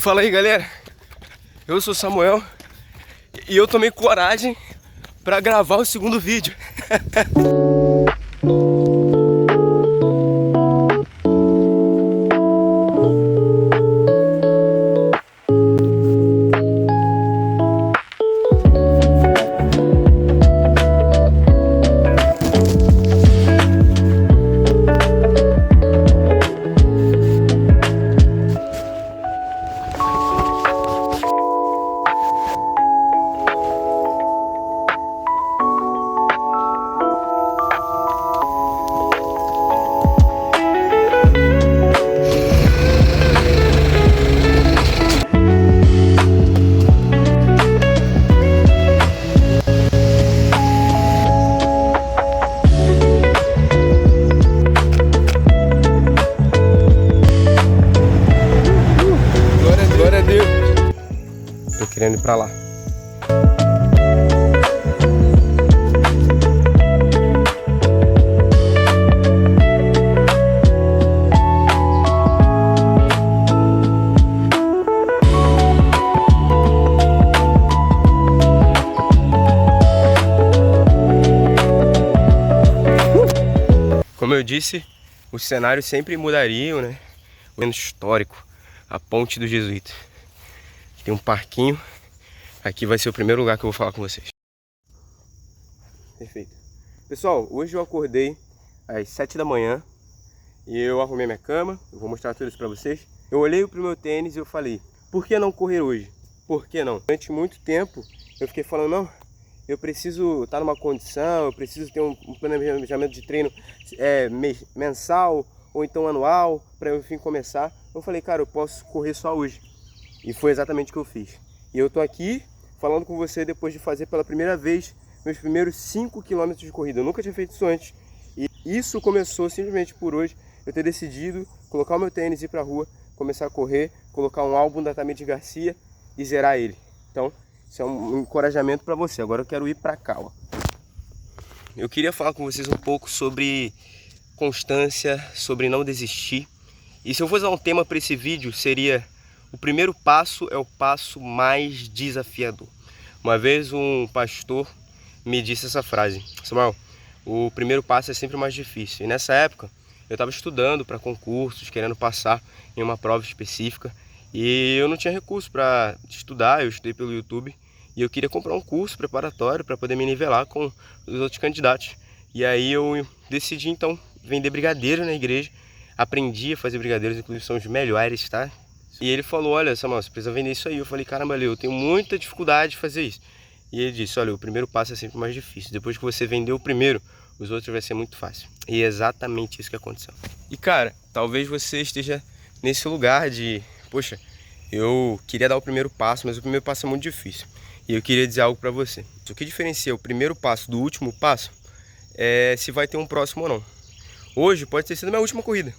Fala aí, galera, eu sou o Samuel e eu tomei coragem pra gravar o segundo vídeo. Glória a Deus. Tô querendo ir pra lá. Como eu disse, os cenários sempre mudariam, né? O menos histórico, a Ponte dos Jesuítas. Tem um parquinho. Aqui vai ser o primeiro lugar que eu vou falar com vocês. Perfeito. Pessoal, hoje eu acordei às 7 da manhã e eu arrumei minha cama. Eu vou mostrar tudo isso pra vocês. Eu olhei pro meu tênis e eu falei, por que não correr hoje? Por que não? Durante muito tempo eu fiquei falando, não, eu preciso estar numa condição, eu preciso ter um planejamento de treino mensal ou então anual para eu enfim começar. Eu falei, cara, eu posso correr só hoje. E foi exatamente o que eu fiz. E eu tô aqui falando com você depois de fazer pela primeira vez meus primeiros 5 km de corrida. Eu nunca tinha feito isso antes. E isso começou simplesmente por hoje eu ter decidido colocar o meu tênis, ir pra rua, começar a correr, colocar um álbum da Tamires Garcia e zerar ele. Então, isso é um encorajamento para você. Agora eu quero ir para cá, ó. Eu queria falar com vocês um pouco sobre constância, sobre não desistir. E se eu fosse dar um tema para esse vídeo, seria: o primeiro passo é o passo mais desafiador. Uma vez um pastor me disse essa frase: Samuel, o primeiro passo é sempre o mais difícil. E nessa época eu estava estudando para concursos, querendo passar em uma prova específica. E eu não tinha recurso para estudar, eu estudei pelo YouTube. E eu queria comprar um curso preparatório para poder me nivelar com os outros candidatos. E aí eu decidi então vender brigadeiro na igreja. Aprendi a fazer brigadeiros, inclusive são os melhores, tá? E ele falou, olha Samuel, você precisa vender isso aí. Eu falei, caramba, eu tenho muita dificuldade de fazer isso. E ele disse, olha, o primeiro passo é sempre mais difícil. Depois que você vender o primeiro, os outros vai ser muito fácil. E é exatamente isso que aconteceu. E cara, talvez você esteja nesse lugar de, poxa, eu queria dar o primeiro passo, mas o primeiro passo é muito difícil. E eu queria dizer algo para você. O que diferencia o primeiro passo do último passo é se vai ter um próximo ou não. Hoje pode ter sido a minha última corrida.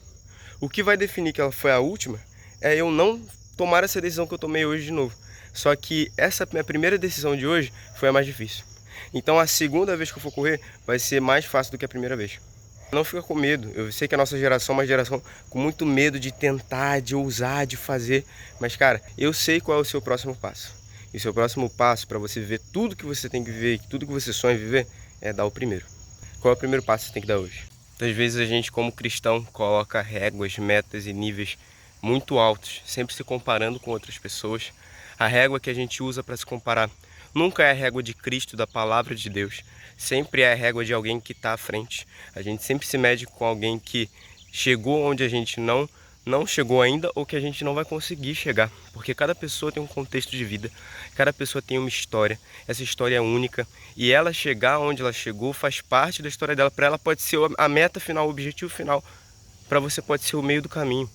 O que vai definir que ela foi a última é eu não tomar essa decisão que eu tomei hoje de novo. Só que essa minha primeira decisão de hoje foi a mais difícil. Então a segunda vez que eu for correr vai ser mais fácil do que a primeira vez. Não fica com medo. Eu sei que a nossa geração é uma geração com muito medo de tentar, de ousar, de fazer. Mas cara, eu sei qual é o seu próximo passo. E o seu próximo passo para você viver tudo que você tem que viver, tudo que você sonha viver, é dar o primeiro. Qual é o primeiro passo que você tem que dar hoje? Muitas vezes a gente, como cristão, coloca réguas, metas e níveis muito altos, sempre se comparando com outras pessoas. A régua que a gente usa para se comparar nunca é a régua de Cristo, da palavra de Deus. Sempre é a régua de alguém que está à frente. A gente sempre se mede com alguém que chegou onde a gente não chegou ainda, ou que a gente não vai conseguir chegar. Porque cada pessoa tem um contexto de vida, cada pessoa tem uma história. Essa história é única e ela chegar onde ela chegou faz parte da história dela. Para ela pode ser a meta final, o objetivo final. Para você pode ser o meio do caminho.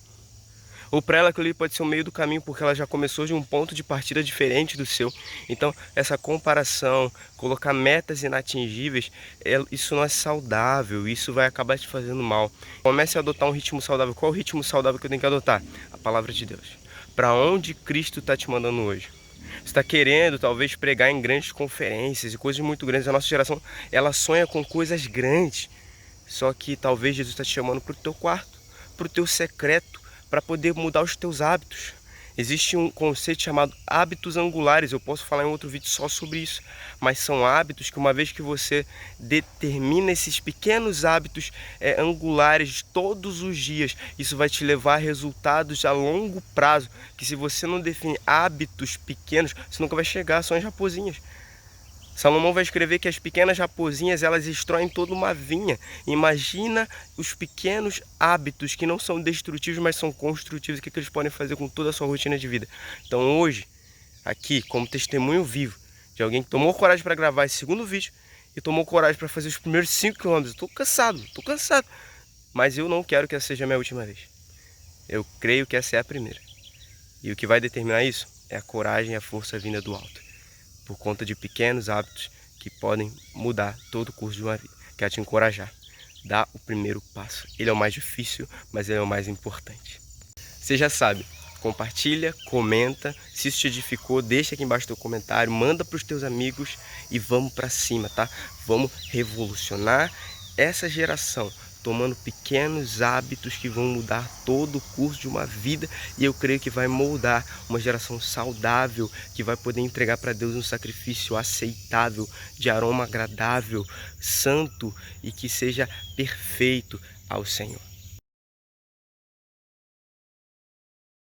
Ou para ela aquilo ali pode ser o meio do caminho, porque ela já começou de um ponto de partida diferente do seu. Então essa comparação, colocar metas inatingíveis, isso não é saudável, isso vai acabar te fazendo mal. Comece a adotar um ritmo saudável. Qual é o ritmo saudável que eu tenho que adotar? A palavra de Deus. Para onde Cristo está te mandando hoje? Você está querendo talvez pregar em grandes conferências e coisas muito grandes. A nossa geração, ela sonha com coisas grandes. Só que talvez Jesus está te chamando para o teu quarto, para o teu secreto, para poder mudar os teus hábitos. Existe um conceito chamado hábitos angulares, eu posso falar em outro vídeo só sobre isso, mas são hábitos que uma vez que você determina esses pequenos hábitos angulares todos os dias, isso vai te levar a resultados a longo prazo, que se você não definir hábitos pequenos, você nunca vai chegar, são as raposinhas. Salomão vai escrever que as pequenas raposinhas, elas destroem toda uma vinha. Imagina os pequenos hábitos que não são destrutivos, mas são construtivos. O que eles podem fazer com toda a sua rotina de vida. Então hoje, aqui, como testemunho vivo de alguém que tomou coragem para gravar esse segundo vídeo e tomou coragem para fazer os primeiros 5 km. Estou cansado. Mas eu não quero que essa seja a minha última vez. Eu creio que essa é a primeira. E o que vai determinar isso é a coragem e a força vinda do alto. Por conta de pequenos hábitos que podem mudar todo o curso de uma vida. Quero te encorajar. Dá o primeiro passo. Ele é o mais difícil, mas ele é o mais importante. Você já sabe, compartilha, comenta. Se isso te edificou, deixa aqui embaixo teu comentário. Manda para os teus amigos e vamos para cima, tá? Vamos revolucionar essa geração. Tomando pequenos hábitos que vão mudar todo o curso de uma vida. E eu creio que vai moldar uma geração saudável, que vai poder entregar para Deus um sacrifício aceitável, de aroma agradável, santo e que seja perfeito ao Senhor.